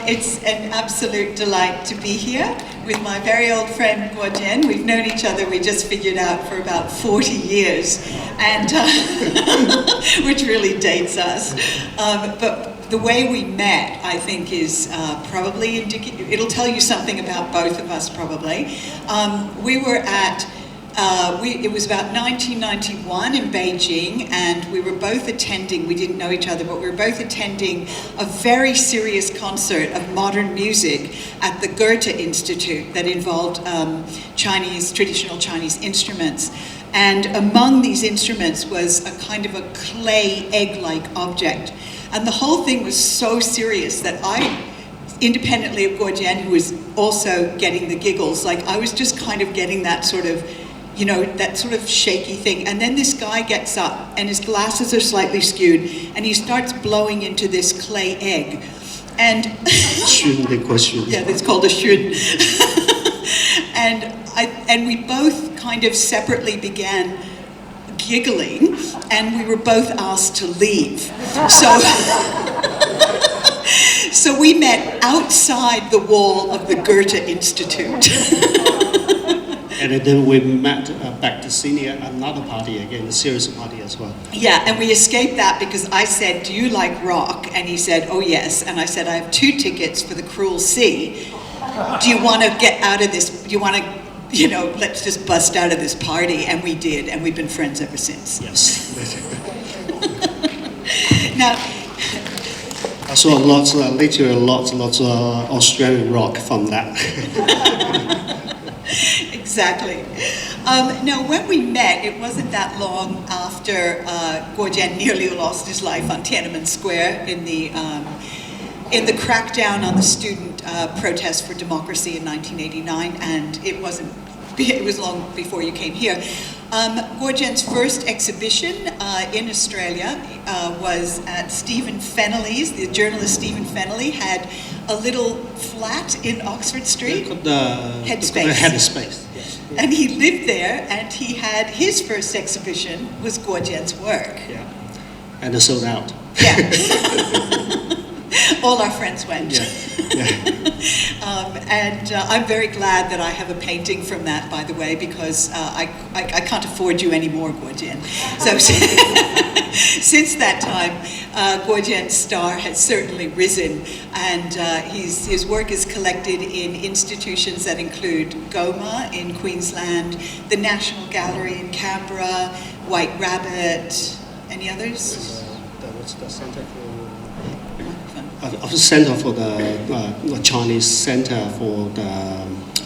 It's an absolute delight to be here with my very old friend Guo Jian. We've known each other, we just figured out, for about 40 years, and which really dates us. But the way we met, I think, is probably indicative. It'll tell you something about both of us, probably. We were at it was about 1991 in Beijing, and we were both attending, we didn't know each other, but we were both attending a very serious concert of modern music at the Goethe Institute that involved traditional Chinese instruments. And among these instruments was a kind of a clay egg-like object. And the whole thing was so serious that I, independently of Guo Jian, who was also getting the giggles, like I was just kind of getting that sort of, you know, that sort of shaky thing. And then this guy gets up and his glasses are slightly skewed and he starts blowing into this clay egg. And yeah, it's called a shun. and we both kind of separately began giggling, and we were both asked to leave. So we met outside the wall of the Goethe Institute. And then we met back to senior, another party again, a serious party as well. Yeah, and we escaped that because I said, "Do you like rock?" And he said, "Oh yes." And I said, "I have 2 tickets for the Cruel Sea. Do you want to get out of this? Do you want to, you know, let's just bust out of this party?" And we did, and we've been friends ever since. Yes. Now, I saw literally lots of Australian rock from that. Exactly. Now, when we met, it wasn't that long after Guo Jian nearly lost his life on Tiananmen Square in the crackdown on the student protest for democracy in 1989, and it was long before you came here. Guo Jian's first exhibition in Australia was at Stephen Fennelly's. The journalist Stephen Fennelly had a little flat in Oxford Street. Headspace. Headspace. Yes. And he lived there, and he had his first exhibition was Guo Jian's work. Yeah. And it sold out. Yeah. All our friends went. Yeah. And I'm very glad that I have a painting from that, by the way, because I can't afford you anymore, Guo Jian. So since that time, Guo Jian's star has certainly risen, and his work is collected in institutions that include GOMA in Queensland, the National Gallery in Canberra, White Rabbit. Any others? What's the Center for? Center for the Chinese Center for the,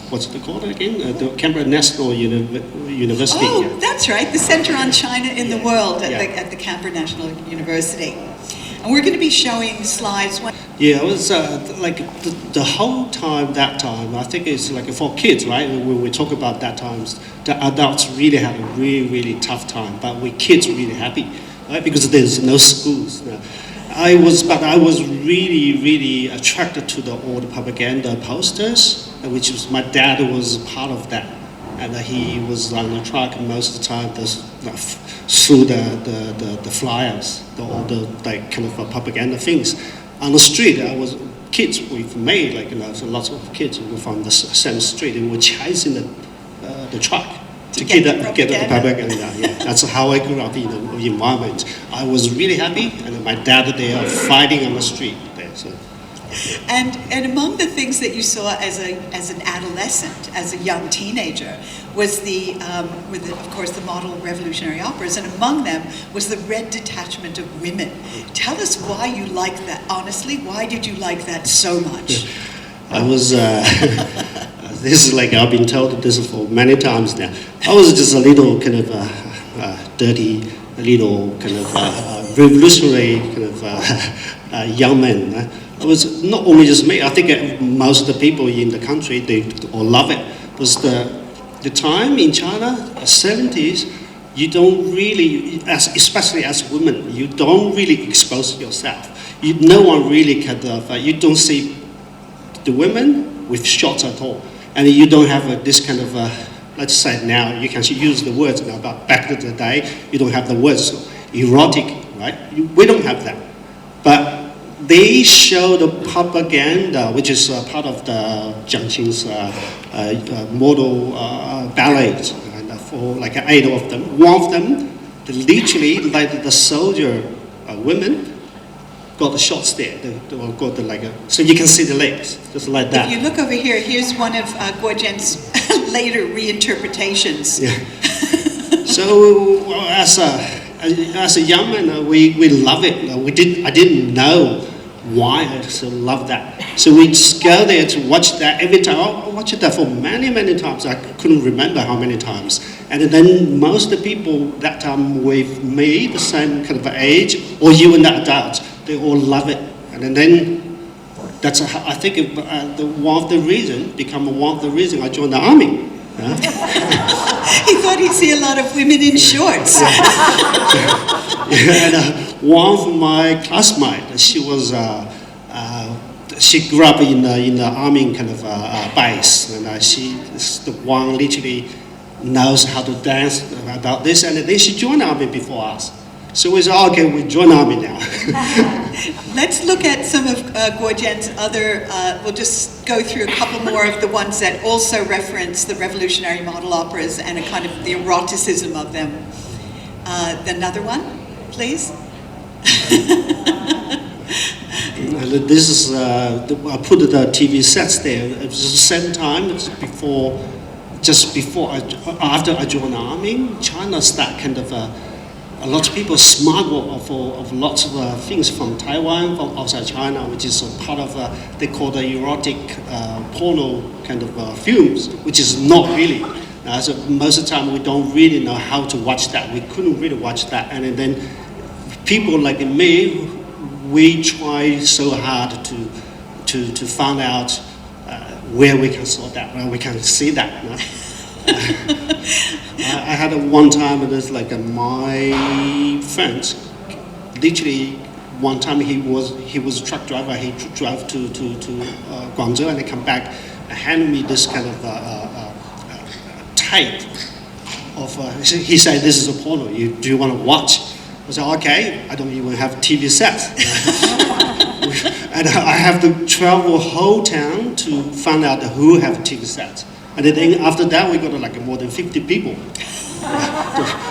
what's it called again? The Canberra National University. Oh, yeah. That's right, the Center on China in the World at the Canberra National University. And we're going to be showing slides. Yeah, it was like the whole time, that time, I think it's like for kids, right? When we talk about that times, the adults really had a really, really tough time, but we kids really happy, right? Because there's no schools. I was really, really attracted to all the propaganda posters, which was, my dad was part of that, and he was on the truck most of the time through the flyers, all the like kind of propaganda things. On the street, kids with me, like, you know, so lots of kids from the same street, they were chasing the truck. To get the propaganda. Yeah. That's how I grew up in the environment. I was really happy, and my dad there fighting on the street there. So. And among the things that you saw as an adolescent, as a young teenager, was of course the model revolutionary operas, and among them was the Red Detachment of Women. Tell us why you liked that. Honestly, why did you like that so much? I was. This is like I've been told this for many times now. I was just a little kind of dirty, a little kind of revolutionary kind of young man. It was not only just me. I think most of the people in the country, they all love it. It was the time in China, 70s. You don't really, especially as women, you don't really expose yourself. No one really kind of. You don't see the women with shorts at all. And you don't have this kind of, let's say now, you can use the words now, but back in the day, you don't have the words, so erotic, right? We don't have that. But they show the propaganda, which is part of the Jiangqing's model ballet, and for like 8 of them. One of them, literally, like the soldier women, got the shots there. They got the so you can see the legs, just like that. If you look over here, here's one of Guo Jian's later reinterpretations. Yeah. So as a young man, we love it. I didn't know why I so love that. So we just go there to watch that every time. I watched that for many times. I couldn't remember how many times. And then most of the people that time with me, the same kind of age, or even the adults, they all love it. And then that's I think one of the reasons I joined the army. He thought he'd see a lot of women in shorts. And one of my classmates, she grew up in the army kind of base, and she's the one literally knows how to dance about this, and then she joined the army before us. So we said, okay, we join the army now. Let's look at some of Guo Jian's other, we'll just go through a couple more of the ones that also reference the revolutionary model operas and a kind of the eroticism of them. Another one, please. This is, I put the TV sets there. It was the same time, after I joined the army, China started kind of a lot of people smuggle of lots of things from Taiwan, from outside China, which is a part of they call the erotic porno kind of films, which is not really. So most of the time we don't really know how to watch that. We couldn't really watch that, and then people like me, we try so hard to find out where we can sort that, where we can see that. You know? I had one time, it was like my friend, literally one time he was a truck driver, he drove to Guizhou and he come back and handed me this kind of tape of, he said, this is a porno, do you want to watch? I said, okay, I don't even have TV sets. And I have to travel whole town to find out who have TV sets. And then after that, we got like more than 50 people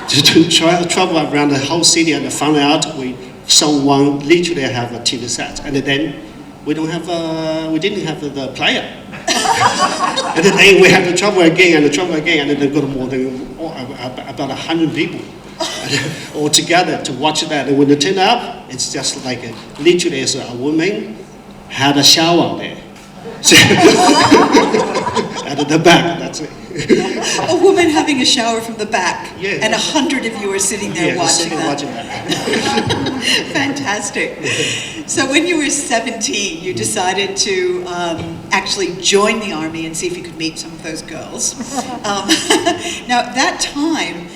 to travel around the whole city and find out someone literally have a TV set. And then we didn't have the player. And then we had to travel again, and then they got more than about 100 people all together to watch that. And when they turn up, it's just like literally as a woman had a shower there. At the back, that's it. A woman having a shower from the back, yeah, and 100 of you are sitting there watching that. Fantastic. So when you were 17, you decided to actually join the army and see if you could meet some of those girls. Now, at that time,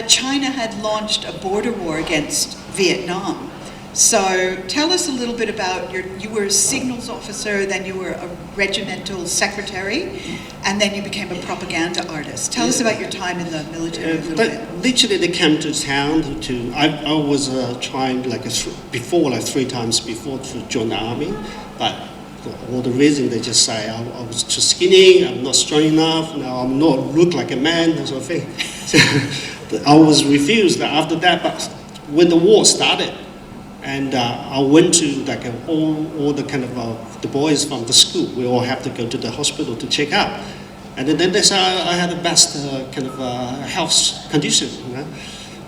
China had launched a border war against Vietnam. So tell us a little bit about you were a signals officer, then you were a regimental secretary, and then you became a propaganda artist. Tell us about your time in the military a little bit. Literally they came to town I was trying before 3 times before to join the army, but for all the reasons they just say I was too skinny, I'm not strong enough, I'm not look like a man, that sort of thing. So I was refused after that, but when the war started, and I went to all the kind of the boys from the school. We all have to go to the hospital to check out, and then they said I had the best kind of health condition. You know?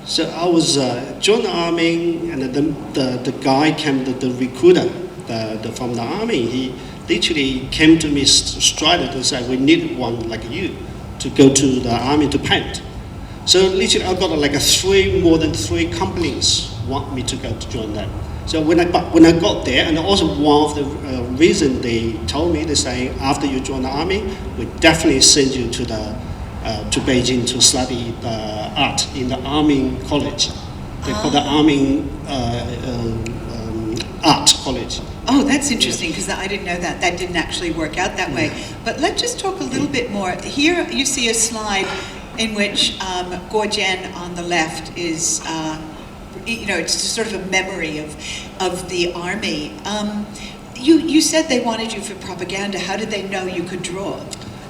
So I was joined the army, and then the guy came, the recruiter from the army. He literally came to me straight and said, "We need one like you to go to the army to paint." So literally I got more than 3 companies want me to go to join them. So when I got there, and also one of the reasons they told me, they say after you join the army, we definitely send you to Beijing to study art in the army college. They call the army art college. Oh, that's interesting, because I didn't know that. That didn't actually work out that way. But let's just talk a little bit more. Here you see a slide in which Guo Jian on the left is it's sort of a memory of the army. You said they wanted you for propaganda. How did they know you could draw?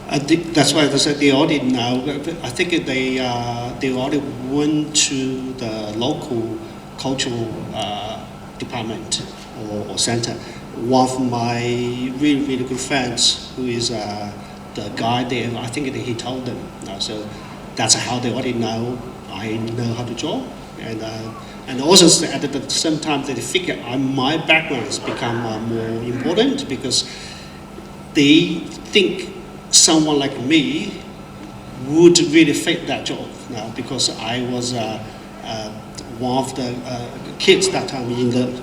That's why I said they already know. I think they already went to the local cultural department or center. One of my really, really good friends, who is the guy there, I think he told them. So that's how they already know I know how to draw. And also at the same time, they figure my background has become more important because they think someone like me would really fit that job now, because I was one of the kids that time in the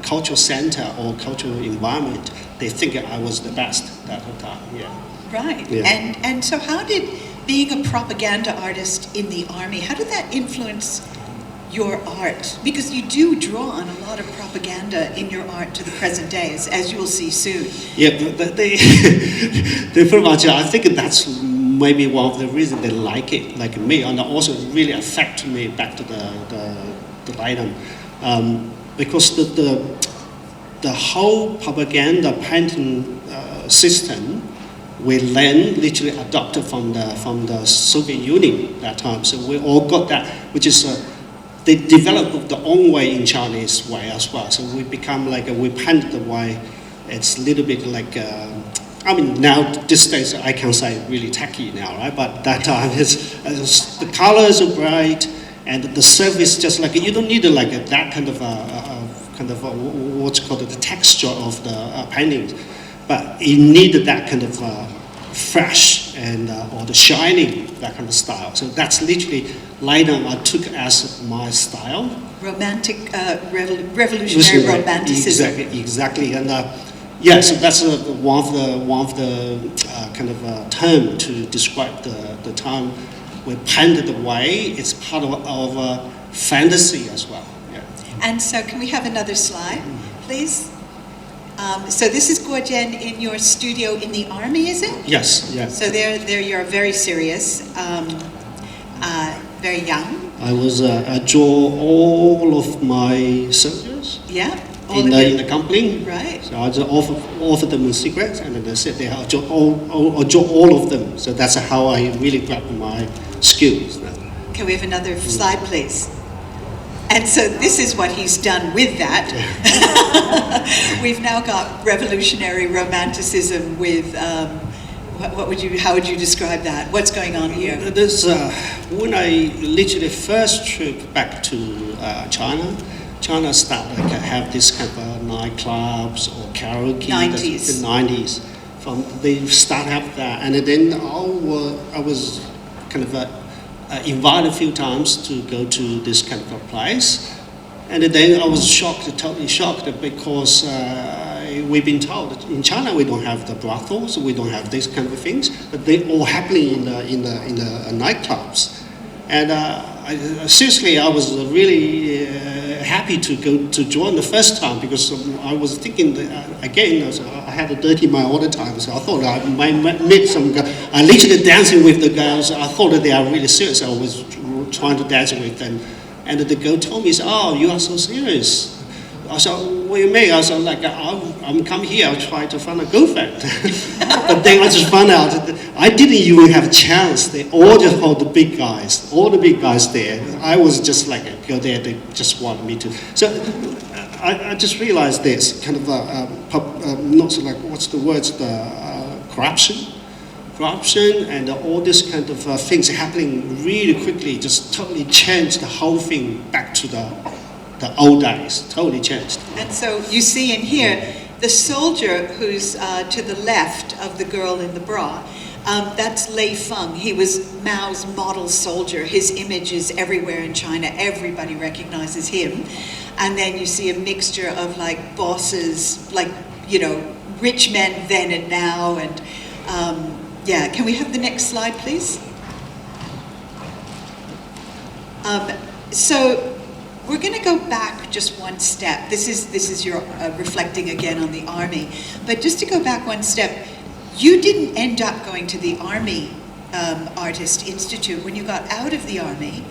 cultural center or cultural environment. They think I was the best that whole time. Yeah. Right. Yeah. And so how did being a propaganda artist in the army, how did that influence your art? Because you do draw on a lot of propaganda in your art to the present day, as you will see soon. Yeah, they pretty much, I think that's maybe one of the reasons they like it, like me, and also really affect me back to the item. Because the whole propaganda painting system we then literally adopted from the Soviet Union that time. So we all got that, which is they developed their own way in Chinese way as well. So we become like we paint the way. It's a little bit like now these days I can say really tacky now, right? But that time it's the colors are bright and the surface just like you don't need like that kind of what's called the texture of the paintings. But it needed that kind of fresh and or the shining, that kind of style. So that's literally Linda I took as my style. Romantic, revolutionary romanticism. Exactly. And so that's one of the kind of term to describe the time we painted the way. It's part of our fantasy as well. Yeah. And so, can we have another slide, please? So this is Guo Jian in your studio in the army, is it? Yes, yes. So there you're very serious, very young. I was I draw all of my soldiers. Yeah. In the company. Right. So I just offer them in secret, and then they sit there. I draw all of them. So that's how I really grabbed my skills. Can we have another slide, please? And so this is what he's done with that. We've now got revolutionary romanticism with, how would you describe that? What's going on here? There's, when I literally first trip back to China started like have this kind of nightclubs or karaoke. 90s. The 90s. They start up that, and then I was kind of invited a few times to go to this kind of a place, and then I was totally shocked, because we've been told that in China we don't have the brothels, we don't have these kind of things, but they all happening in the nightclubs, and seriously I was really happy to join the first time, because I was thinking that, again I had a dirty mind all the time, so I thought I might meet some guy. I literally dancing with the girls. I thought that they are really serious. I was trying to dance with them, and the girl told me, "Oh, you are so serious." I said, "What do you mean?" I said, "Like I'm come here. I'll try to find a girlfriend." But then I just found out that I didn't even have a chance. They all just hold the big guys, all the big guys there. I was just like go there. They just wanted me to. So I just realized this kind of not so like what's the words, corruption and all this kind of things happening really quickly just totally changed the whole thing back to the old days. Totally changed. And so you see in here the soldier who's to the left of the girl in the bra. That's Lei Feng. He was Mao's model soldier. His image is everywhere in China. Everybody recognizes him. And then you see a mixture of like bosses, like, rich men then and now. And can we have the next slide, please? So we're going to go back just one step. This is your reflecting again on the army. But just to go back one step, you didn't end up going to the Army Artist Institute. When you got out of the army,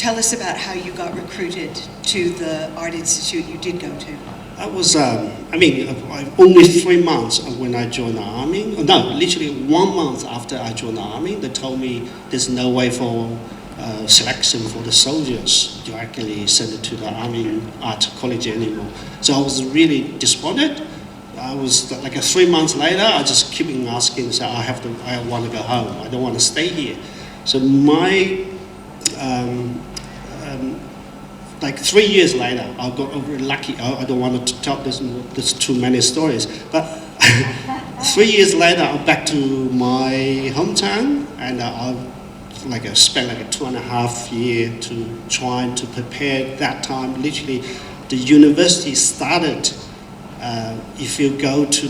tell us about how you got recruited to the art institute you did go to. I was, only 3 months when I joined the army. No, literally 1 month after I joined the army, they told me there's no way for selection for the soldiers to actually send it to the army art college anymore. So I was really despondent. I was like 3 months later, I just keep asking, so I want to go home. I don't want to stay here. So my, 3 years later, I got really lucky. I don't want to tell there's too many stories, but 3 years later, I'm back to my hometown, and I spent 2.5 years to trying to prepare. That time, literally, the university started. If you go to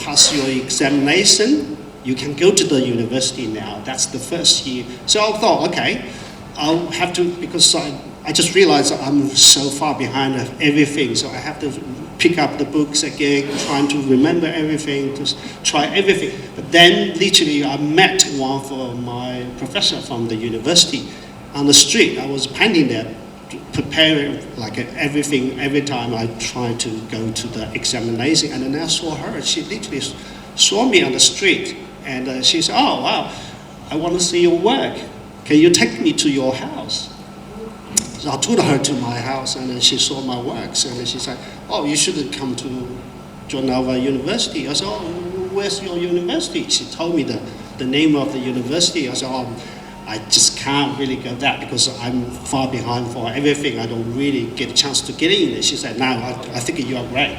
pass your examination, you can go to the university now. That's the first year. So I thought, okay, I'll have to, because I just realized I'm so far behind of everything. So I have to pick up the books again, trying to remember everything, to try everything. But then literally I met one of my professor from the university on the street. I was painting there, preparing everything. Every time I try to go to the examination, and then I saw her. She literally saw me on the street, and she said, "Oh wow, I want to see your work. Can you take me to your house?" So I took her to my house, and then she saw my works, and then she said, "Oh, you shouldn't come to join our university." I said, "Oh, where's your university?" She told me the name of the university. I said, "Oh, I just can't really go that because I'm far behind for everything. I don't really get a chance to get in." And she said, "No, I think you are great.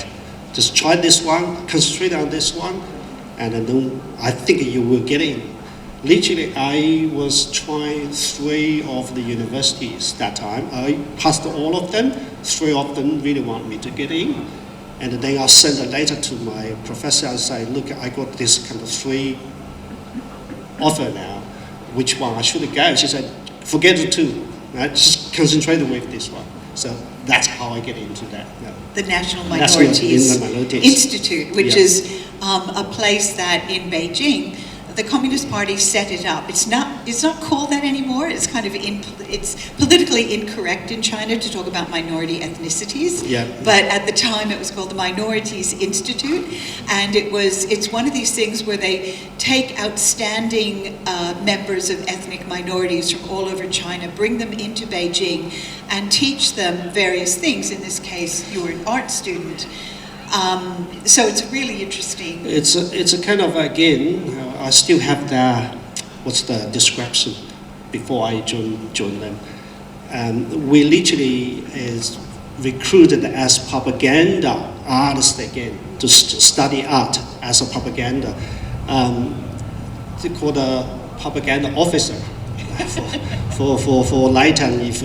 Just try this one, concentrate on this one, and then I think you will get in." Literally, I was trying 3 of the universities that time. I passed all of them. 3 of them really want me to get in. And then I sent a letter to my professor and say, "Look, I got this kind of 3 offer now. Which one I should go?" She said, "Forget the 2. Right? Just concentrate with this one." So that's how I get into that. The National Minorities Institute, which is a place that in Beijing, the Communist Party set it up. It's not called that anymore. It's kind of it's politically incorrect in China to talk about minority ethnicities. Yeah. But at the time, it was called the Minorities Institute, and it's one of these things where they take outstanding members of ethnic minorities from all over China, bring them into Beijing, and teach them various things. In this case, you're an art student. So it's really interesting. It's a kind of, again, I still have what's the description before I joined them. We literally is recruited as propaganda artists again to study art as a propaganda. They call the propaganda officer for later if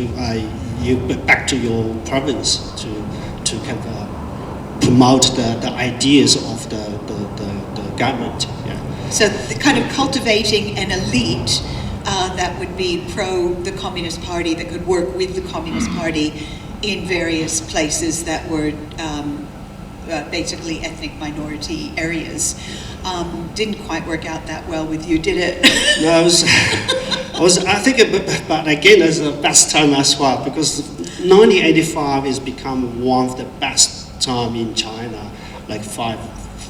you back to your province to kind of promote the ideas of the government. Yeah. So the kind of cultivating an elite that would be pro the Communist Party, that could work with the Communist Party in various places that were basically ethnic minority areas. Didn't quite work out that well with you, did it? No, I think, but again, it's the best time as well, because 1985 has become one of the best time in China, like 4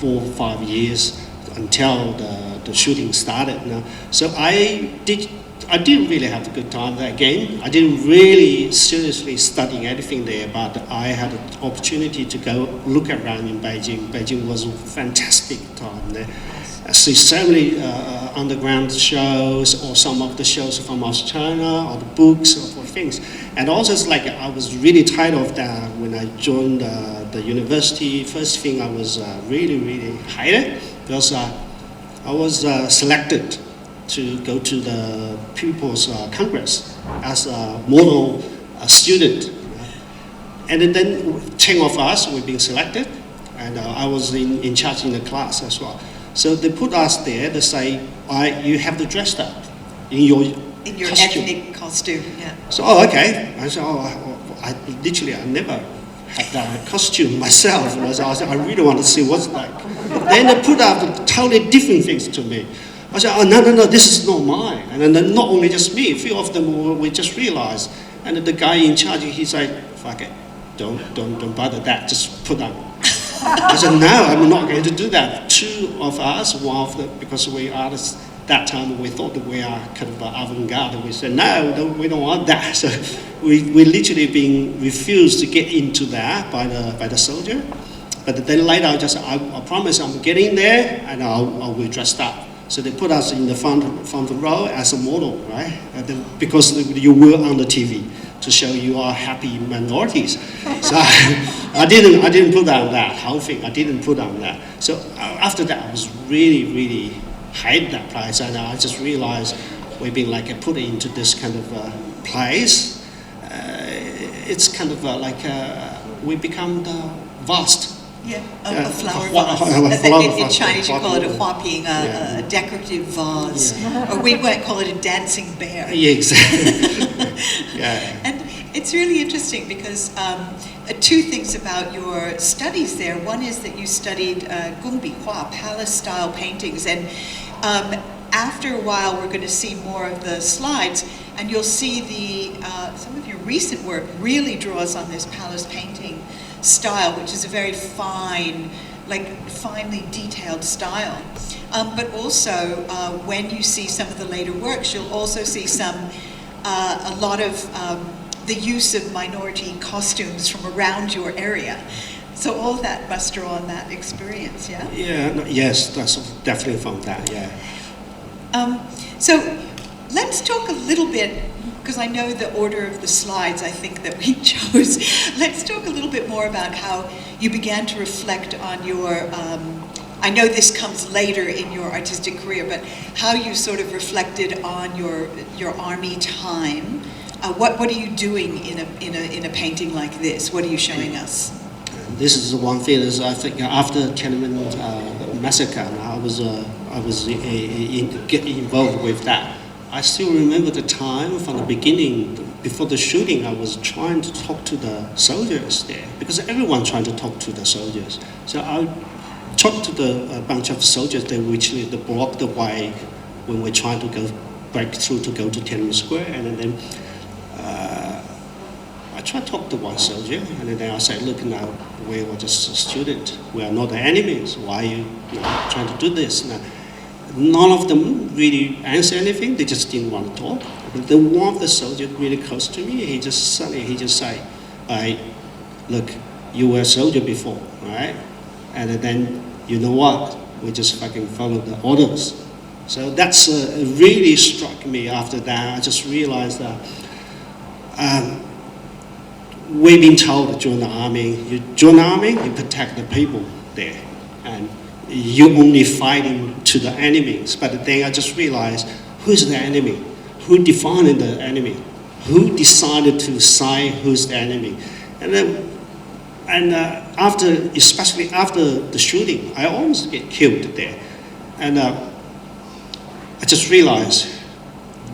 or 5 years until the shooting started. So I didn't really have a good time there again. I didn't really seriously study anything there, but I had an opportunity to go look around in Beijing. Beijing was a fantastic time there. I see so many underground shows, or some of the shows from South China, or the books, or things. And also, it's like I was really tired of that when I joined the university. First thing, I was really hired because I was selected to go to the People's Congress as a model student. And then 10 of us were being selected, and I was in charge in the class as well. So they put us there. They say, "You have to dress up in your costume." Ethnic costume." Yeah. So, okay. I said, I never had that costume myself. And I said, I really want to see what's like. Then they put out totally different things to me. I said, "Oh no, this is not mine." And then not only just me, a few of them we just realized. And the guy in charge, he's like, fuck it, don't bother that, just put on. I said, no, I'm not going to do that. Two of us, because we artists, that time we thought that we are kind of avant-garde. We said, no, we don't want that. So we literally being refused to get into that by the soldier. But then later I just, I promise I'm getting there and I'll be dressed up. So they put us in the front row as a model, right? Because you were on the TV to show you are happy minorities. So I didn't put on that whole thing. I didn't put on that. So after that, I was really hate that place, and I just realized we've been like put into this kind of place. It's kind of we become the vast. Yeah, a flower vase. In Chinese, you call it a huaping, a decorative vase, or we might call it a dancing bear. Yeah, exactly. Yeah. And it's really interesting because two things about your studies there. One is that you studied Gongbihua, palace-style paintings, and after a while we're going to see more of the slides, and you'll see some of your recent work really draws on this palace painting style, which is a very fine, finely detailed style. But also, when you see some of the later works, you'll also see a lot of the use of minority costumes from around your area. So all that must draw on that experience, yeah? Yeah, yes, that's definitely from that, yeah. So let's talk a little bit, because I know the order of the slides I think that we chose. Let's talk a little bit more about how you began to reflect on your, I know this comes later in your artistic career, but how you sort of reflected on your army time. What are you doing in a painting like this? What are you showing us? This is the one thing is I think after Tiananmen massacre, I was get involved with that. I still remember the time from the beginning, before the shooting, I was trying to talk to the soldiers there, because everyone trying to talk to the soldiers. So I talked to a bunch of soldiers that which they blocked the way when we're trying to break through to go to Tiananmen Square, and then I tried to talk to one soldier, and then I said, look, now we were just a student, we are not the enemies, why are you trying to do this? Now, none of them really answered anything, they just didn't want to talk. But the one of the soldiers really close to me, he just said, look, you were a soldier before, right? And then, you know what, we just fucking follow the orders. So that's really struck me after that. I just realized that we've been told to join the army. You join the army, you protect the people there. And you only fighting to the enemies. But then I just realized, who's the enemy? Who defined the enemy? Who decided to decide who's the enemy? And after, especially after the shooting, I almost get killed there. And I just realized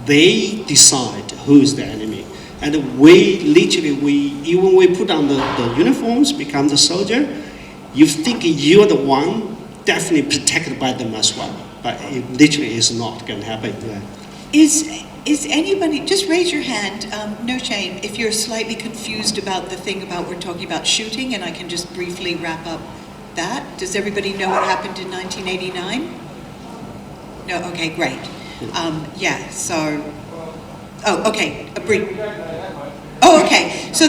they decide who is the enemy. And we even we put on the uniforms, become the soldier, you think you're the one definitely protected by them as well. But it literally is not going to happen. Yeah. Is anybody, just raise your hand, no shame, if you're slightly confused about the thing about we're talking about shooting, and I can just briefly wrap up that. Does everybody know what happened in 1989? No, okay, great. Yeah, so, oh, okay, a brief. Oh, okay, so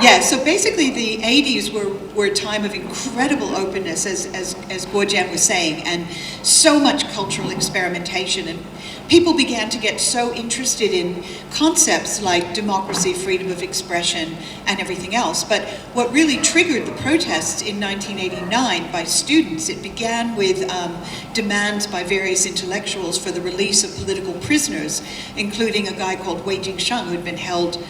yeah, so basically the 80s were a time of incredible openness, as Guo Jian was saying, and so much cultural experimentation, and people began to get so interested in concepts like democracy, freedom of expression, and everything else. But what really triggered the protests in 1989 by students, it began with demands by various intellectuals for the release of political prisoners, including a guy called Wei Jingsheng, who had been held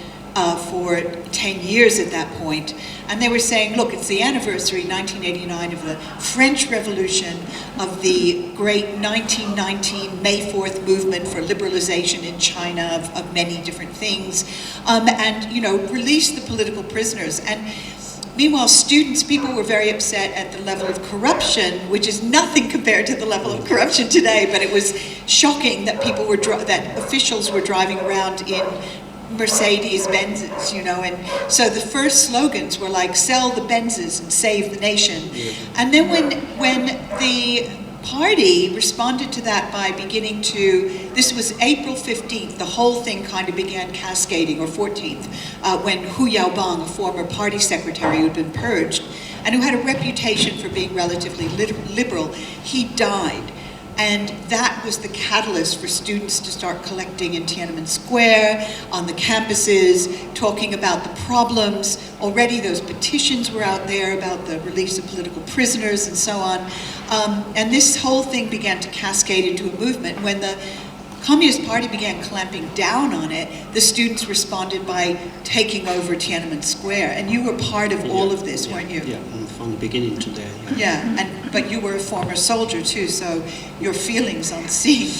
for 10 years at that point. And they were saying, look, it's the anniversary, 1989, of the French Revolution, of the great 1919 May 4th movement for liberalization in China of many different things, and, you know, release the political prisoners. And meanwhile, people were very upset at the level of corruption, which is nothing compared to the level of corruption today, but it was shocking that that officials were driving around in Mercedes Benzes, you know, and so the first slogans were like, sell the Benzes and save the nation. Yeah. And then when the party responded to that by beginning to, this was April 15th, the whole thing kind of began cascading, or 14th, when Hu Yaobang, a former party secretary who had been purged, and who had a reputation for being relatively liberal, he died. And that was the catalyst for students to start collecting in Tiananmen Square, on the campuses, talking about the problems. Already those petitions were out there about the release of political prisoners and so on. And this whole thing began to cascade into a movement. When the Communist Party began clamping down on it, the students responded by taking over Tiananmen Square. And you were part of all of this, weren't you? Yeah, from the beginning to the end. Yeah, but you were a former soldier too, so your feelings on seeing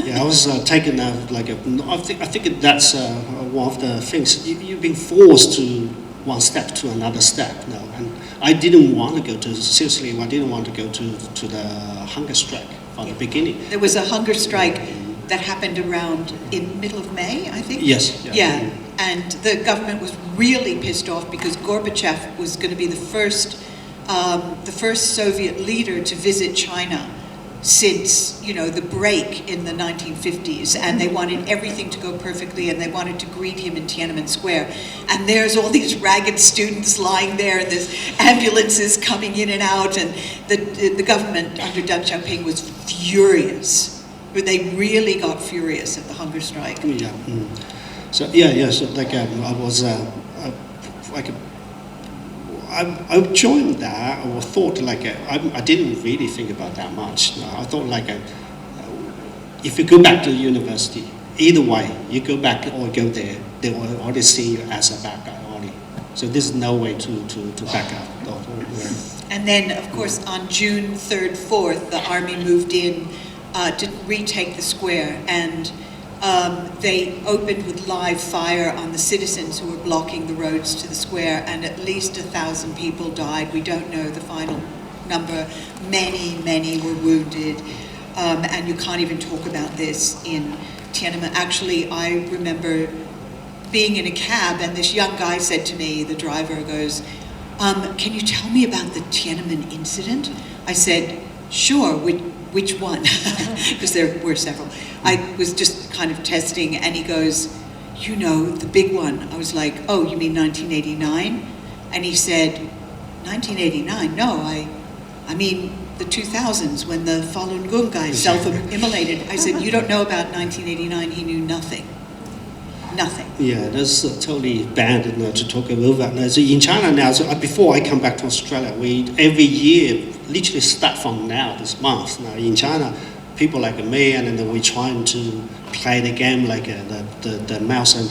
Yeah, I was taken out like I think that's one of the things. You've been forced to one step to another step now, and I didn't want to go to, seriously, I didn't want to go to the hunger strike from the beginning. There was a hunger strike that happened around in middle of May, I think? Yes. Yeah, and the government was really pissed off because Gorbachev was going to be the first Soviet leader to visit China since, you know, the break in the 1950s, and they wanted everything to go perfectly, and they wanted to greet him in Tiananmen Square. And there's all these ragged students lying there, and there's ambulances coming in and out, and the government under Deng Xiaoping was furious. But they really got furious at the hunger strike. Yeah. So so like I was I joined that, or thought like I didn't really think about that much. No, I thought like if you go back to university, either way, you go back or go there, they will already see you as a bad guy already. So there's no way to back up. And then, of course, on June 3rd, 4th, the army moved in to retake the square, and they opened with live fire on the citizens who were blocking the roads to the square, and at least 1,000 people died. We don't know the final number. Many were wounded, and you can't even talk about this in Tiananmen. Actually, I remember being in a cab, and this young guy said to me, the driver goes, can you tell me about the Tiananmen incident? I said, sure, which one? Because there were several. I was just kind of testing, and he goes, you know, the big one. I was like, oh, you mean 1989? And he said, 1989? No, I mean the 2000s when the Falun Gong guys self-immolated. I said, you don't know about 1989? He knew nothing. Nothing. Yeah, that's totally bad to talk about that. Now, so in China now, so before I come back to Australia, we every year, literally start from now, this month. Now in China, people like me, and then we're trying to play the game like the mouse and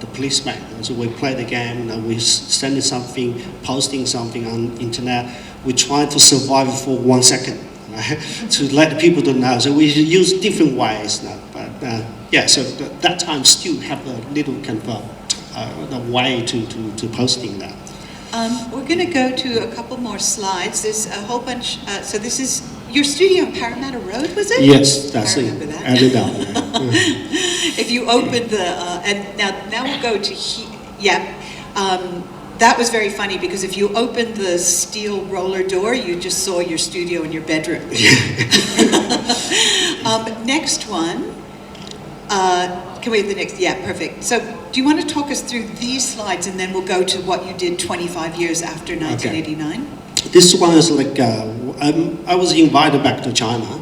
the policeman. And so we play the game, and we're sending something, posting something on internet. We try to survive for 1 second, right? To let the people know. So we use different ways now, but. Yeah, so that time still have a little kind of the way to posting that. We're going to go to a couple more slides. There's a whole bunch. So this is your studio on Parramatta Road, was it? Yes, that's it. I remember that. Added up. If you open the and now we'll go to that was very funny because if you opened the steel roller door, you just saw your studio in your bedroom. Next one. Can we have the next? Yeah, perfect. So do you want to talk us through these slides, and then we'll go to what you did 25 years after 1989? Okay. This one is like, I was invited back to China.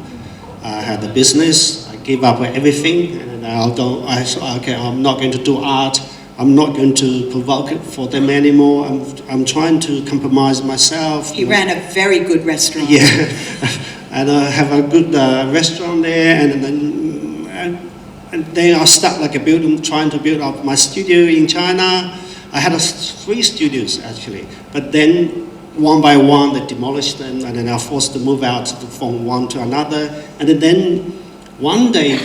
I had a business. I gave up everything, and I said, okay, I'm not going to do art. I'm not going to provoke it for them anymore. I'm trying to compromise myself. He ran a very good restaurant. Yeah, and I have a good restaurant there, and then I start like trying to build up my studio in China. I had 3 studios actually, but then one by one they demolished them, and then I was forced to move out from one to another. And then one day,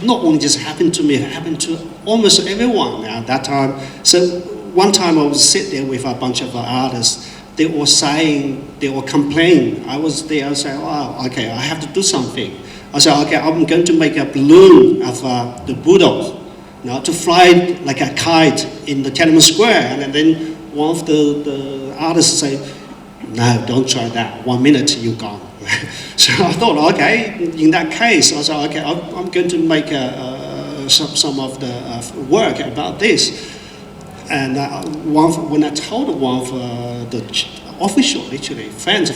not only just happened to me, it happened to almost everyone at that time. So one time I was sit there with a bunch of artists. They were complaining. I was there. I said, "Wow, okay, I have to do something." I said, okay, I'm going to make a balloon of the Buddha. to fly like a kite in the Tiananmen Square. And then one of the artists say, no, don't try that. 1 minute, you're gone. So I thought, okay, in that case, I said, okay, I'm going to make some of the work about this. And when I told one of the official, literally, friends,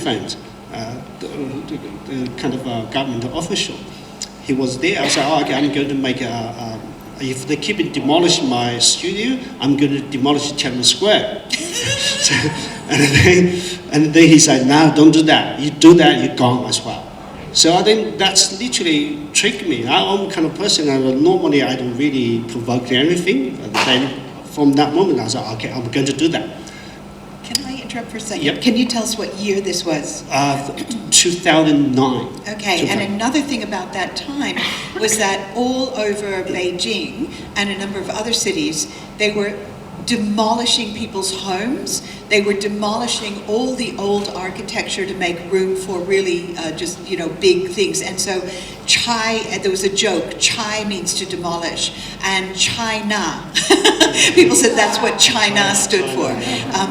the kind of government official, he was there. I said, okay, I'm going to make if they keep demolishing my studio, I'm going to demolish Tiananmen Square. So, and then he said, no, don't do that. You do that, you're gone as well. So I think that's literally tricked me. I'm the kind of person, normally I don't really provoke anything. And then from that moment, I said, okay, I'm going to do that. Can I interrupt for a second? Yep. Can you tell us what year this was? 2009. Okay, and another thing about that time was that all over Beijing and a number of other cities, they were demolishing people's homes. They were demolishing all the old architecture to make room for really big things. And so there was a joke, Chai means to demolish, and China, people said that's what China stood for.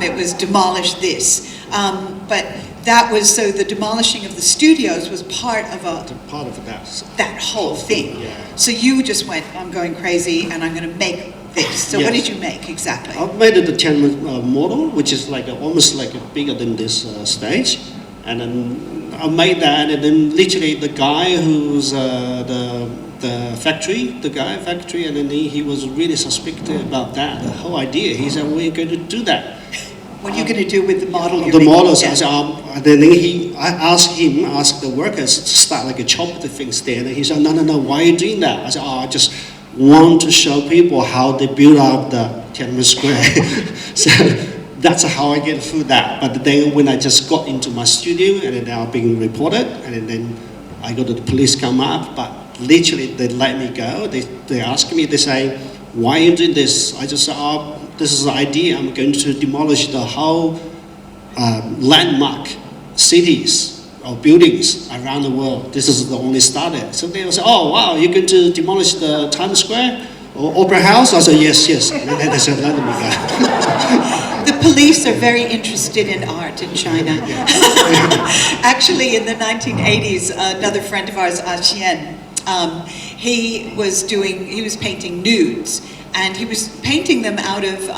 It was demolish this. But that was, so the demolishing of the studios was part of that whole thing. Yeah. So you just went, I'm going crazy and I'm going to make this. So yes. What did you make exactly? I made the Tiananmen model, which is like almost like bigger than this stage. And then I made that, and then literally the guy who's the factory, and then he was really suspected about that, the whole idea. He said, we're going to do that. What are you going to do with the model? The models, I said, I asked the workers to start like a chop the things there. And he said, no, why are you doing that? I said, I just want to show people how they build up the Tiananmen Square. So that's how I get through that. But then when I just got into my studio, and then I was being reported, and then I got the police come up, but literally they let me go. They ask me, they say, why are you doing this? I just said, this is the idea. I'm going to demolish the whole landmark cities or buildings around the world. This is the only started. So they will say, oh wow, you're going to demolish the Times Square or Opera House? I said, yes. And then they said, let me go. The police are very interested in art in China. Actually, in the 1980s, another friend of ours, Addi he was painting nudes. And he was painting them out of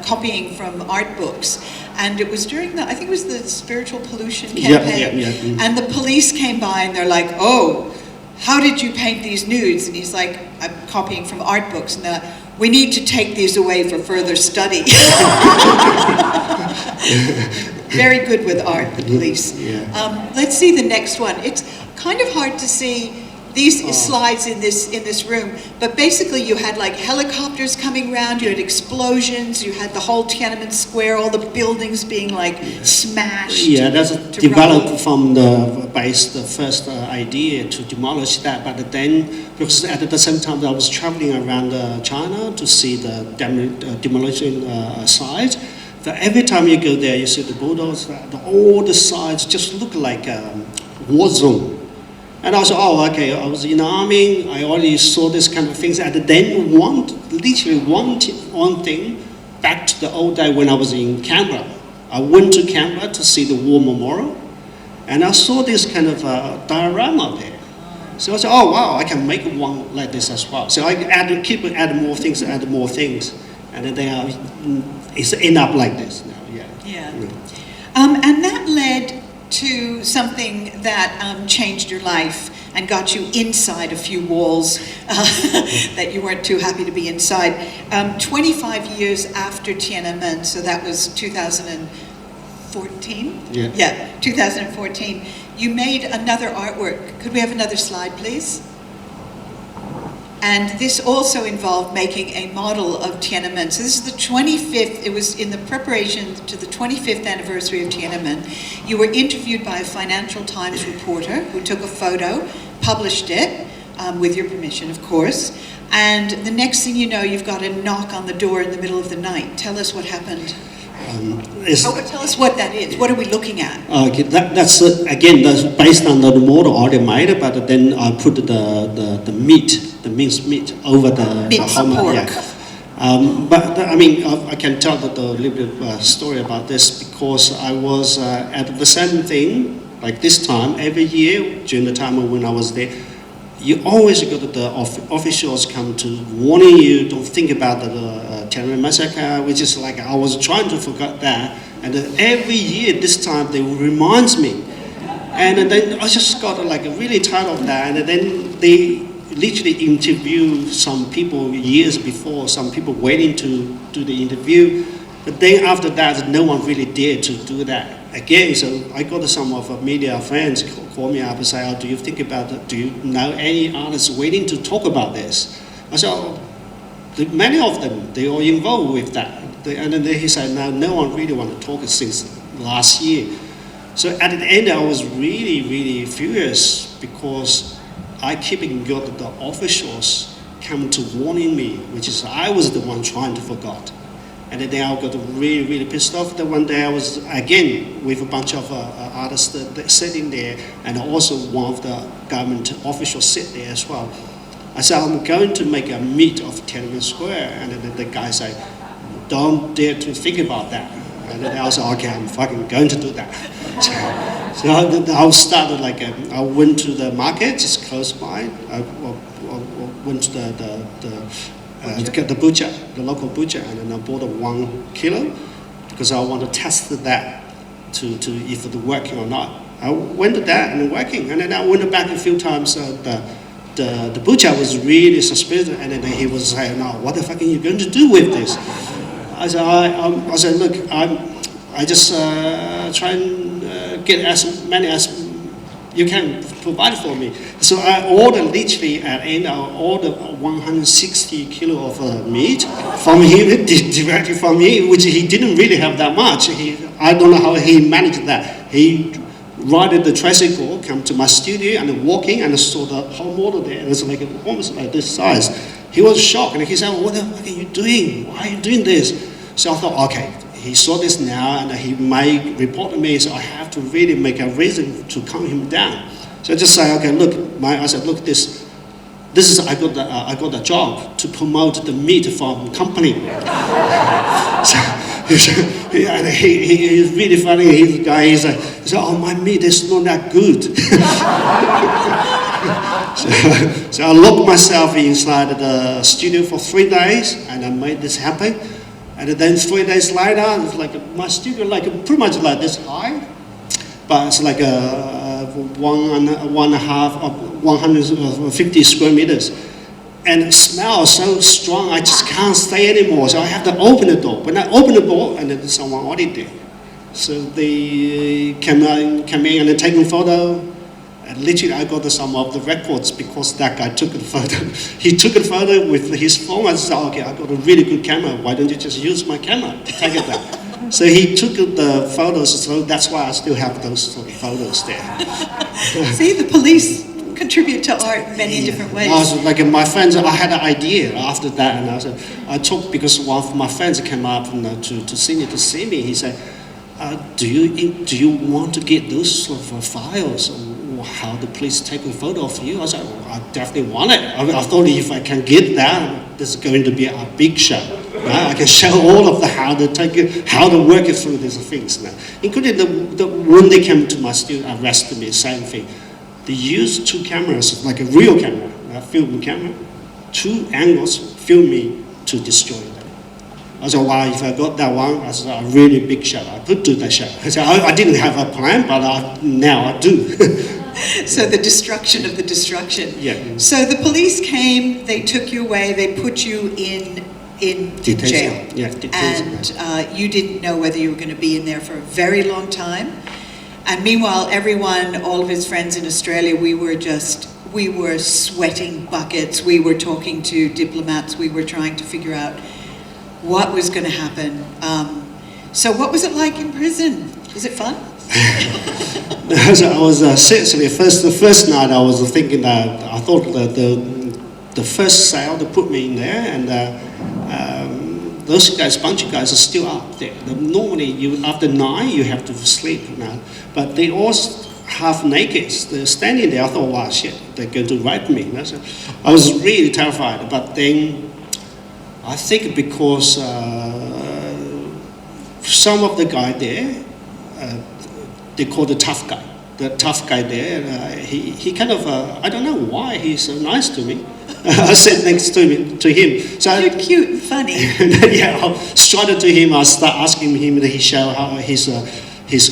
copying from art books. And it was during I think it was the spiritual pollution campaign. Yeah. Mm-hmm. And the police came by and they're like, oh, how did you paint these nudes? And he's like, I'm copying from art books. And they're like, we need to take these away for further study. Very good with art, the police. Yeah. Let's see the next one. It's kind of hard to see these slides in this room, but basically you had like helicopters coming around, you had explosions, you had the whole Tiananmen Square, all the buildings being like smashed. Yeah, that's developed from the first idea to demolish that. But then, because at the same time I was traveling around China to see the demolition site. So every time you go there, you see the bulldozers, all the sides just look like a war zone. And I was, okay, I was in the army, I already saw this kind of things, and then literally one thing, back to the old day when I was in Canberra. I went to Canberra to see the war memorial, and I saw this kind of diorama there. So I said, oh wow, I can make one like this as well. So I keep adding more things, and then it's end up like this now, yeah. And that led to something that changed your life and got you inside a few walls that you weren't too happy to be inside. 25 years after Tiananmen, so that was 2014? Yeah, 2014. You made another artwork. Could we have another slide, please? And this also involved making a model of Tiananmen. So this is the 25th, it was in the preparation to the 25th anniversary of Tiananmen. You were interviewed by a Financial Times reporter who took a photo, published it, with your permission, of course. And the next thing you know, you've got a knock on the door in the middle of the night. Tell us what happened. Tell us what that is. What are we looking at? Okay, that's again, that's based on the model already made, but then I put the meat, the minced meat over the pork. Yeah. But I mean, I can tell a little bit of story about this because I was at the same thing like this time every year during the time when I was there. You always got the officials come to warning you, don't think about the Tiananmen Massacre, which is like I was trying to forget that. And every year this time they reminds me. And then I just got like really tired of that. And then they literally interview some people years before, some people waiting to do the interview. But then after that, no one really dared to do that again. So I got some of media friends call me up and say, "Oh, do you think about it? Do you know any artists waiting to talk about this?" I said, "Oh, many of them, they are involved with that." And then he said, "No one really want to talk since last year." So at the end, I was really, really furious because I keep got the officials come to warning me, which is I was the one trying to forget. And then I got really, really pissed off. That one day I was, again, with a bunch of artists sitting there, and also one of the government officials sit there as well. I said, "I'm going to make a meet of Tiananmen Square." And then the guy said, "Don't dare to think about that." And then I said, "Okay, I'm fucking going to do that." So I started like, I went to the market just close by. I went to the butcher, the local butcher, and then I bought 1 kilo because I want to test that to if it's working or not. I went to that and working, and then I went back a few times. The butcher was really suspicious, and then he was saying, "No, what the fuck are you going to do with this?" I said, "Look, I just try and get as many as you can provide for me." So I ordered literally at the end, I ordered 160 kilo of meat from him, directly from me, which he didn't really have that much. I don't know how he managed that. He ride the tricycle, come to my studio and walking and saw the whole model there. It was like almost like this size. He was shocked and he said, "What the fuck are you doing? Why are you doing this?" So I thought, okay, he saw this now and he might report to me, so I have to really make a reason to calm him down. So I just say, "Okay, look, I said, look, this is I got a job to promote the meat from company." So, and he's really funny. He's a guy. He said, "Oh, my meat is not that good." So I locked myself inside the studio for 3 days, and I made this happen. And then 3 days later, it's like my studio, like pretty much like this high, but it's like one and a half of 150 square meters. And it smells so strong, I just can't stay anymore. So I have to open the door. When I open the door, and then someone already there. So they came in and taking photo. And literally, I got some of the records because that guy took a photo. He took a photo with his phone. I said, "Okay, I got a really good camera. Why don't you just use my camera to take it back?" So he took the photos. So that's why I still have those sort of photos there. See, the police contribute to art in many different ways. I was like my friends. I had an idea after that, and I talked because one of my friends came up to see me. He said, "Do you want to get those sort of files? How the police take a photo of you?" I said, "I definitely want it. I thought if I can get that, this is going to be a big show. Right? I can show all of how to work it through these things now, including when they came to my studio, arrested me. Same thing. They used 2 cameras, like a real camera, a film camera, 2 angles, film me to destroy them. I said, "Wow, if I got that one, that's a really big show. I could do that show." I said, I didn't have a plan, but now I do." So the destruction of the destruction. Yeah. So the police came, they took you away, they put you in jail. Yeah, detention. And you didn't know whether you were going to be in there for a very long time. And meanwhile, everyone, all of his friends in Australia, we were sweating buckets. We were talking to diplomats. We were trying to figure out what was going to happen. So what was it like in prison? Was it fun? So I was seriously the first night I was thinking that I thought that the first cell to put me in there, and those guys, bunch of guys, are still up there. Normally, after 9, you have to sleep now. But they all half naked. They're standing there. I thought, wow, shit, they're going to rape me. So I was really terrified. But then, I think because some of the guy there, they call the tough guy. The tough guy there, he kind of, I don't know why he's so nice to me. I sat next to him. So you're cute and funny. Yeah, I strutted to him. I start asking him that he show how his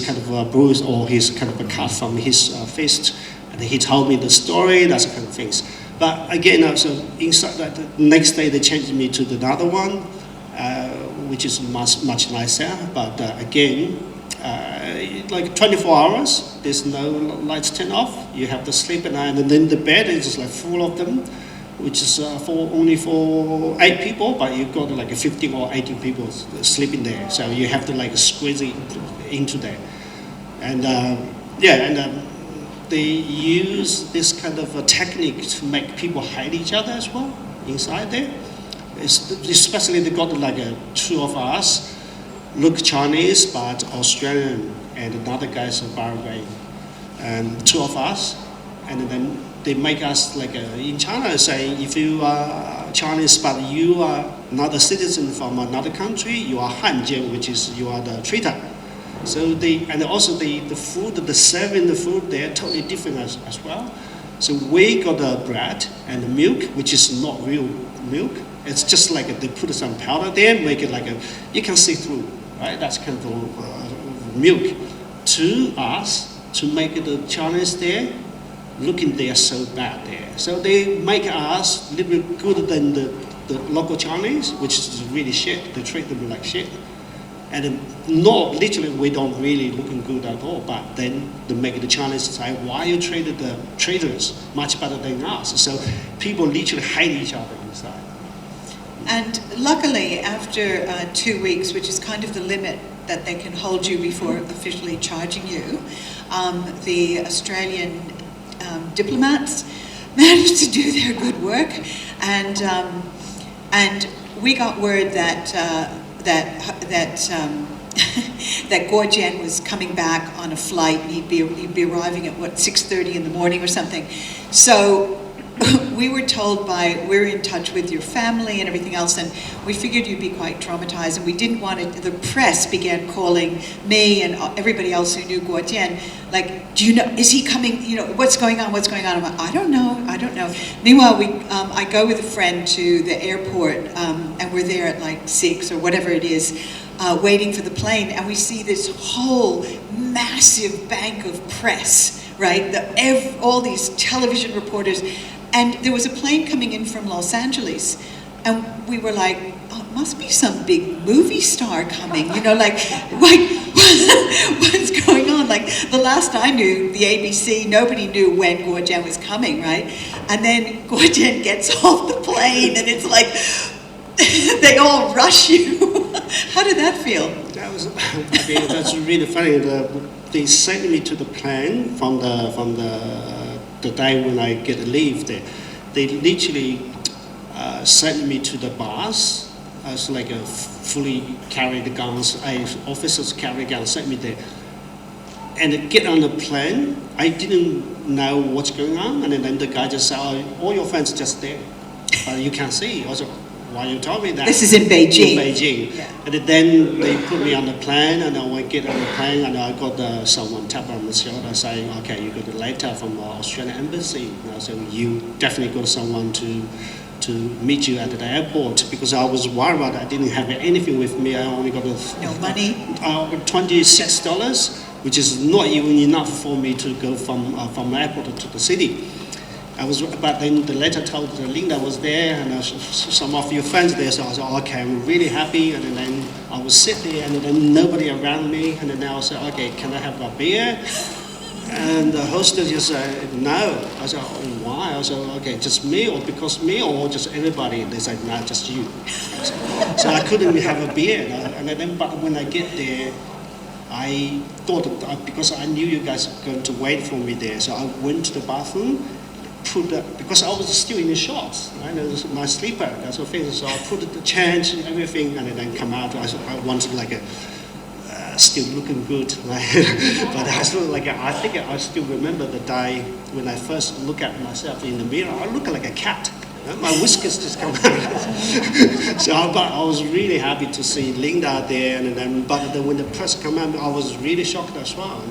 kind of a bruise or his kind of a cut from his fist, and he told me the story, that kind of things. But again, so inside that, the next day they changed me to another one, which is much nicer. But again, like 24 hours, there's no lights turn off. You have to sleep at night, and then the bed is just like full of them, which is only for 8 people, but you've got like 50 or 80 people sleeping there. So you have to like squeeze it into there. And they use this kind of a technique to make people hide each other as well inside there. Especially they got like 2 of us, look Chinese but Australian, and another guy's a Bahrain, and 2 of us, and then they make us like in China say, if you are Chinese but you are not a citizen from another country, you are Hanjian, which is you are the traitor. So and also the food, the serving the food, they're totally different as well. So we got the bread and the milk, which is not real milk. It's just like they put some powder there, make it like you can see through, right? That's kind of milk. To us, to make the Chinese there, looking there so bad there. So they make us a little bit good than the local Chinese, which is really shit. They treat them like shit. And not literally, we don't really looking good at all, but then they make the Chinese say, why you treated the traders much better than us? So people literally hate each other inside. And luckily, after 2 weeks, which is kind of the limit that they can hold you before officially charging you, the Australian diplomats managed to do their good work, and we got word that that Guo Jian was coming back on a flight, and he'd be arriving at 6:30 in the morning or something. So we were told we're in touch with your family and everything else, and we figured you'd be quite traumatized, and we didn't want it. The press began calling me and everybody else who knew Guo Jian, like, do you know, is he coming, you know, what's going on? I'm like, I don't know. Meanwhile, I go with a friend to the airport, and we're there at like 6 or whatever it is, waiting for the plane, and we see this whole massive bank of press, right? All these television reporters. And there was a plane coming in from Los Angeles, and we were like, oh, it must be some big movie star coming, you know, like what's going on? Like, the last I knew, the ABC, nobody knew when Guo Jian was coming, right? And then Guo Jian gets off the plane, and it's like, they all rush you. How did that feel? That's really funny. They sent me to the plane from the day when I get leave there. They literally sent me to the bus as like a fully carried guns. Officers carry guns, sent me there. And I get on the plane, I didn't know what's going on, and then the guy just said, oh, all your friends just there. You can't see. I was like, why you told me that? This is in Beijing. In Beijing. Yeah. And then they put me on the plane, and I get on the plane, and I got someone tap on the shoulder saying, okay, you got a letter from the Australian embassy. So you definitely got someone to meet you at the airport, because I was worried about it. I didn't have anything with me. I only got no money. $26, which is not even enough for me to go from the airport to the city. But then the letter told that Linda was there, and some of your friends there, so I was like, okay, I'm really happy. And then I was sitting there, and then nobody around me, and then I was like, okay, can I have a beer? And the hostess just said, no. I said, oh, why? I said, okay, just me, or because me, or just everybody? And they said, no, just you. So I couldn't have a beer. And then, but when I get there, I thought, because I knew you guys were going to wait for me there, so I went to the bathroom. put because I was still in the shorts, right? It was my sleeper, that's the thing. So I put the change and everything, and then come out. I wanted like a still looking good, right? But I still I think I still remember the day when I first look at myself in the mirror. I look like a cat. My whiskers just come out. So but I was really happy to see Linda there, but then when the press came out, I was really shocked as well.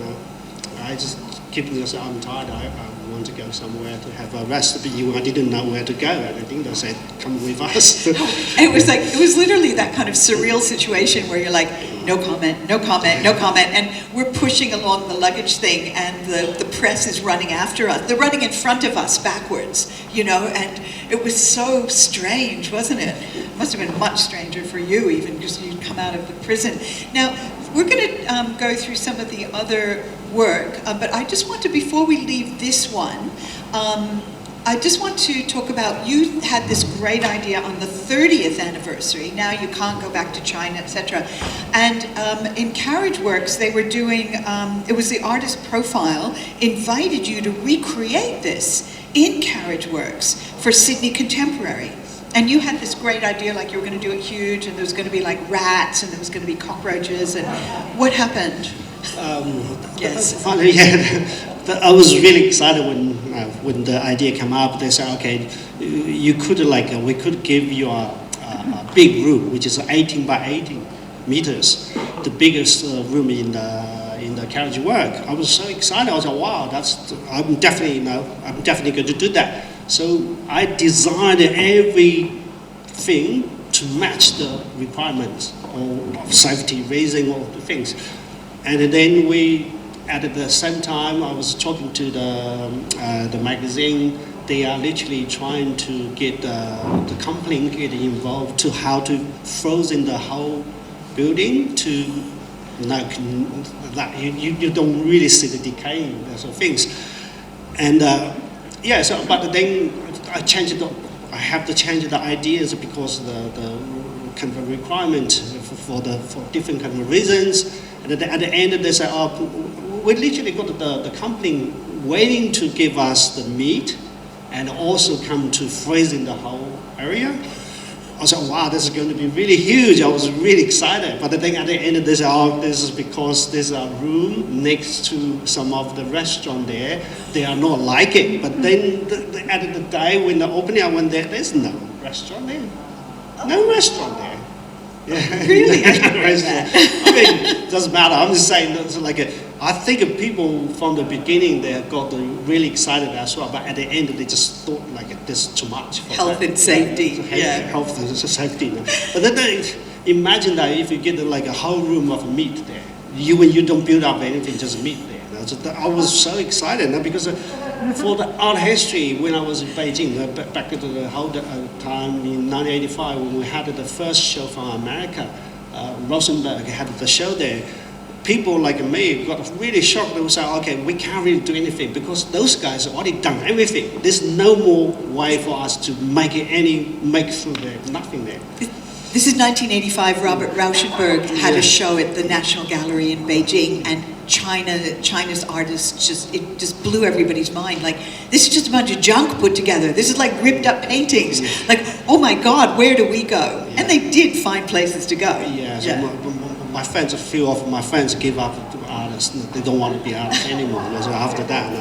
I just keep myself, I'm tired. I want to go somewhere to have a rest. But I didn't know where to go, and I think they said, "Come with us." It was literally that kind of surreal situation where you're like, no comment, no comment, no comment, and we're pushing along the luggage thing, and the press is running after us. They're running in front of us backwards, and it was so strange, wasn't it? It must have been much stranger for you, even because you'd come out of the prison. Now, we're going to go through some of the other work, but I just want to, before we leave this one, I just want to talk about, you had this great idea on the 30th anniversary, now you can't go back to China, etc. And in Carriage Works, they were doing, it was the artist profile, invited you to recreate this in Carriage Works for Sydney Contemporary. And you had this great idea, like you were going to do it huge, and there was going to be like rats, and there was going to be cockroaches, and what happened? Yes. Funny, yeah. I was really excited when the idea came up. They said, okay, you could we could give you a big room, which is 18 by 18 meters, the biggest room in the Carriage Work. I was so excited. I was like, wow, I'm definitely going to do that. So I designed everything to match the requirements of safety, raising all the things. And then at the same time, I was talking to the magazine. They are literally trying to get the company get involved to how to frozen the whole building to that you don't really see the decaying sort of things. And but then I changed it. I have to change the ideas because the kind of requirement for different kind of reasons. And at the end, they say, we literally got the company waiting to give us the meat and also come to freezing the whole area. I said, wow, this is going to be really huge. I was really excited. But the thing at the end of this, this is because there's a room next to some of the restaurant there. They are not like it. But then at the day when the opening, I went there, there's no restaurant there. No restaurant there. Yeah. Really? I mean, it doesn't matter. I'm just saying, I think people from the beginning, they got really excited as well, but at the end, they just thought this is too much. For health and safety. Health and safety. But then imagine that if you get a whole room of meat there, when you don't build up anything, just meat there. I was so excited because for the art history, when I was in Beijing, back to the whole time in 1985, when we had the first show from America, Rosenberg had the show there. People like me got really shocked. They would say, okay, we can't really do anything because those guys have already done everything. There's no more way for us to make through there, nothing there. This is 1985. Robert Rauschenberg had a show at the National Gallery in Beijing, and China's artists just blew everybody's mind. Like, this is just a bunch of junk put together. This is like ripped up paintings. Like, oh my God, where do we go? And they did find places to go. My friends, a few of my friends give up to artists. They don't want to be artists anymore. So after that,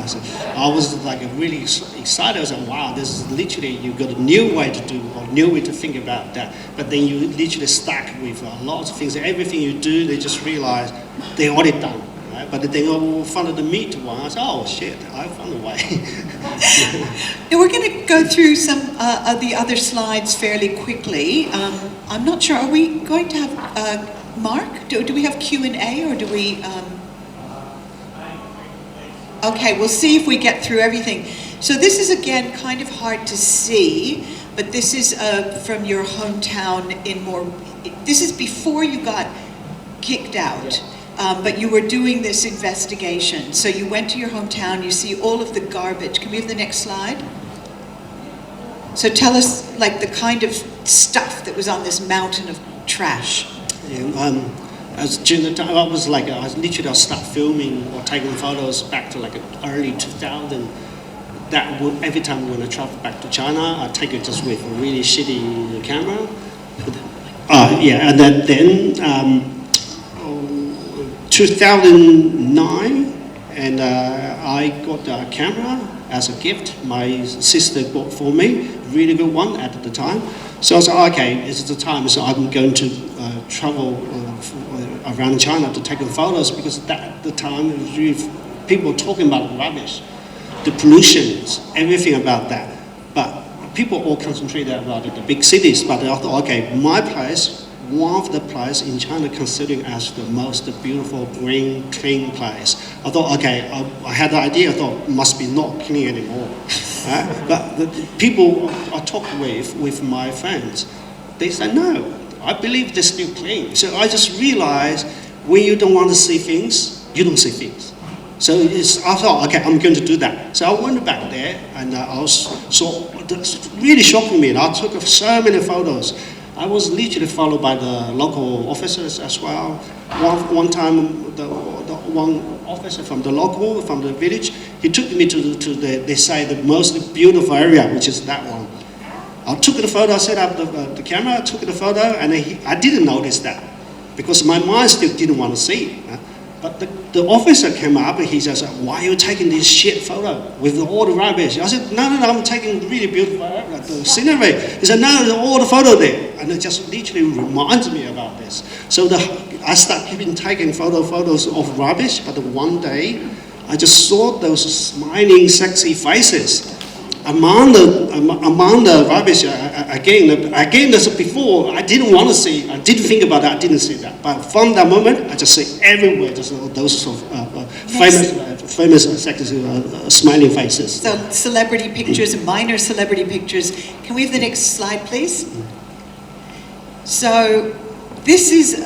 I was really excited. I was like, wow, this is literally, you got a new way to do, or new way to think about that. But then you literally stuck with lots of things. Everything you do, they just realize they already done. Right? But they found the meat one. I said, oh shit, I found a way. Now we're going to go through some of the other slides fairly quickly. I'm not sure, are we going to have... Mark, do we have Q&A or do we... Okay, we'll see if we get through everything. So this is again kind of hard to see, but this is from your hometown this is before you got kicked out, but you were doing this investigation. So you went to your hometown, you see all of the garbage. Can we have the next slide? So tell us the kind of stuff that was on this mountain of trash. As during the time, I was literally start filming or taking photos back to early 2000. that every time when I travel back to China, I take it just with a really shitty camera. And then 2009, and I got a camera as a gift. My sister bought for me, really good one at the time. So I said, okay, it's the time, so I'm going to travel around China to take photos, because at the time it was really, people were talking about rubbish, the pollutions, everything about that. But people all concentrated about the big cities, but I thought, okay, my place, one of the places in China considered as the most beautiful, green, clean place. I thought, okay, I had the idea, I thought, must be not clean anymore. But the people I talked with my friends, they said, no, I believe they're still clean. So I just realized, when you don't want to see things, you don't see things. So I thought, okay, I'm going to do that. So I went back there, and that's really shocking me. And I took so many photos. I was literally followed by the local officers as well. One time, the one officer from the village, he took me to they say, the most beautiful area, which is that one. I took the photo, I set up the camera, took the photo, and I didn't notice that, because my mind still didn't want to see it. But the officer came up and he says, why are you taking this shit photo with all the rubbish? I said, no, I'm taking really beautiful the scenery. He said, no, all the photo there. And it just literally reminds me about this. So I started taking photos of rubbish, but one day I just saw those smiling, sexy faces. Among the rubbish, again, as before, I didn't want to see, I didn't think about that, I didn't see that. But from that moment, I just see everywhere, just those famous sexy, smiling faces. So celebrity pictures, minor celebrity pictures. Can we have the next slide, please? So this is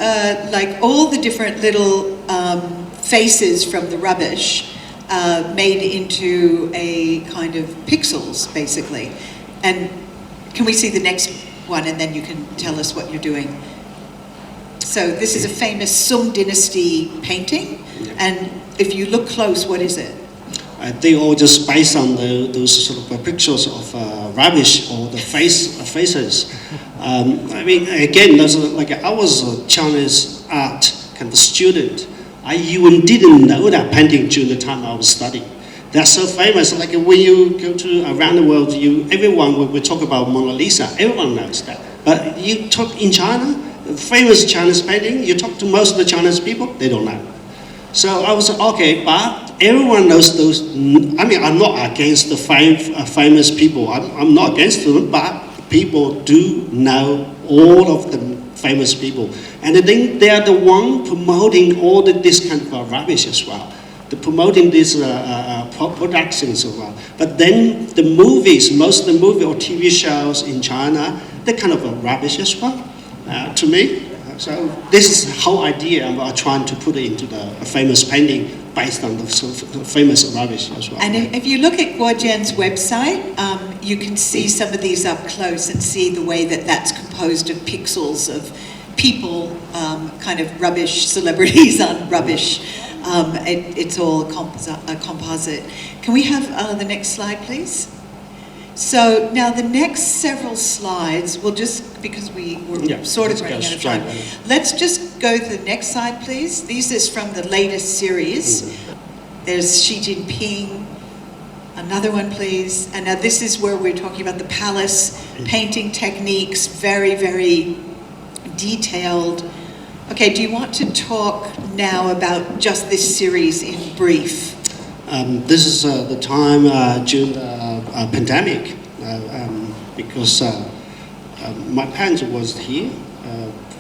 like all the different little faces from the rubbish. Made into a kind of pixels, basically. And can we see the next one, and then you can tell us what you're doing? So this is a famous Sung Dynasty painting, and if you look close, what is it? They all just based on those sort of pictures of rubbish or the faces. I mean, again, like I was a Chinese art kind of student. I even didn't know that painting during the time I was studying. They're so famous, like when you go to around the world, everyone will talk about Mona Lisa, everyone knows that. But you talk in China, famous Chinese painting, you talk to most of the Chinese people, they don't know. So I was okay, but everyone knows those. I mean, I'm not against the famous people, I'm not against them, but people do know all of the famous people. And I think they are the one promoting all this kind of rubbish as well. They're promoting these productions as well. But then the movies, most of the movie or TV shows in China, they're kind of rubbish as well, to me. So this is the whole idea I'm trying to put it into the famous painting based on the famous rubbish as well. And if you look at Guo Jian's website, you can see some of these up close and see the way that that's composed of pixels of people, kind of rubbish, celebrities on rubbish. It's all a composite. Can we have the next slide, please? So now the next several slides, we'll just, because we're sort of running out of time. Let's just go to the next slide, please. This is from the latest series. There's Xi Jinping. Another one, please. And now this is where we're talking about the palace, painting techniques, very, very detailed. Okay, do you want to talk now about just this series in brief? This is the time during the pandemic, because my parents was here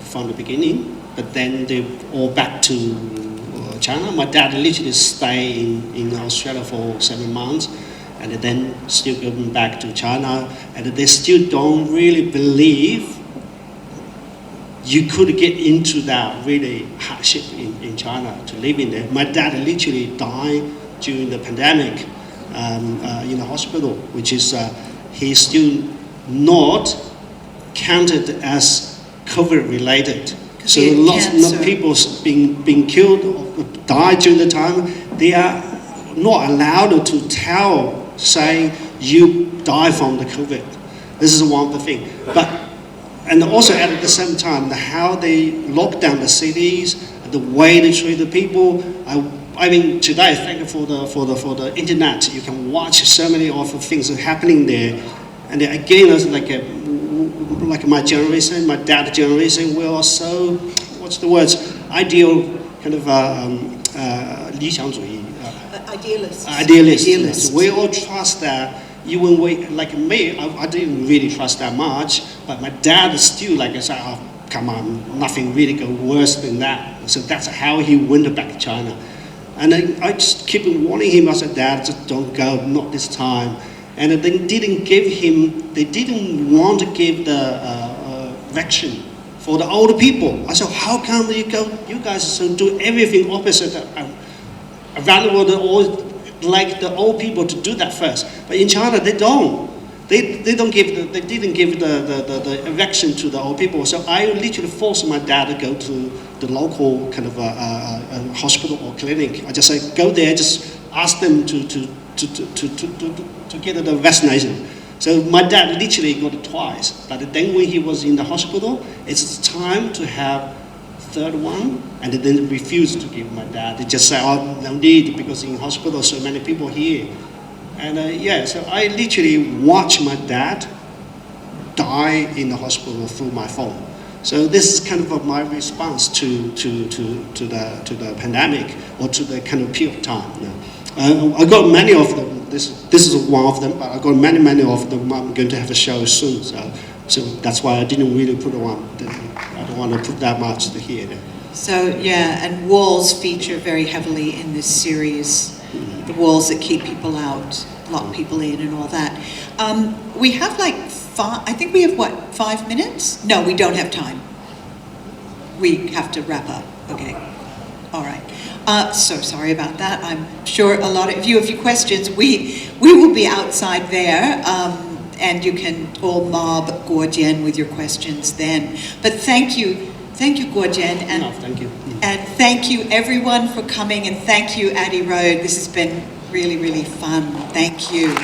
from the beginning, but then they all back to China. My dad literally stayed in Australia for 7 months, and then still going back to China, and they still don't really believe you could get into that really hardship in China to live in there. My dad literally died during the pandemic in the hospital, which is he's still not counted as COVID related. So lots of people being killed or died during the time. They are not allowed to tell saying you die from the COVID. This is one of the things. And also at the same time, how they lock down the cities, the way they treat the people. I mean, today, thank you for the internet. You can watch so many of the things that are happening there. And then again, it's like my generation, my dad's generation, we are so, what's the words, ideal kind of 理想主义. Idealists. We all trust that. Even like me, I didn't really trust that much, but my dad is still like I said, oh, come on, nothing really go worse than that. So that's how he went back to China. And I just keep warning him. I said, Dad, just don't go, not this time. And they didn't want to give the vaccine for the older people. I said, how come you guys do everything opposite around the world, all like the old people to do that first. But in China, they don't. They didn't give the vaccine to the old people. So I literally forced my dad to go to the local kind of hospital or clinic. I just say, go there, just ask them to get the vaccination. So my dad literally got it twice. But then when he was in the hospital, it's time to have third one, and they then refused to give my dad. They just say, oh, no need, because in hospital so many people here. And so I literally watched my dad die in the hospital through my phone. So this is kind of my response to the pandemic, or to the kind of period of time. I got many of them. This is one of them, but I got many of them. I'm going to have a show soon. So that's why I didn't really put one. I don't want to put that much to here. So yeah, and walls feature very heavily in this series. The walls that keep people out, lock people in, and all that. We have like I think we have 5 minutes? No, we don't have time. We have to wrap up. Okay. All right. So sorry about that. I'm sure a lot of you have your questions. We will be outside there. And you can all mob Guo Jian with your questions then. But thank you Guo Jian, and thank you. And thank you everyone for coming, and thank you Addi Road. This has been really, really fun. Thank you.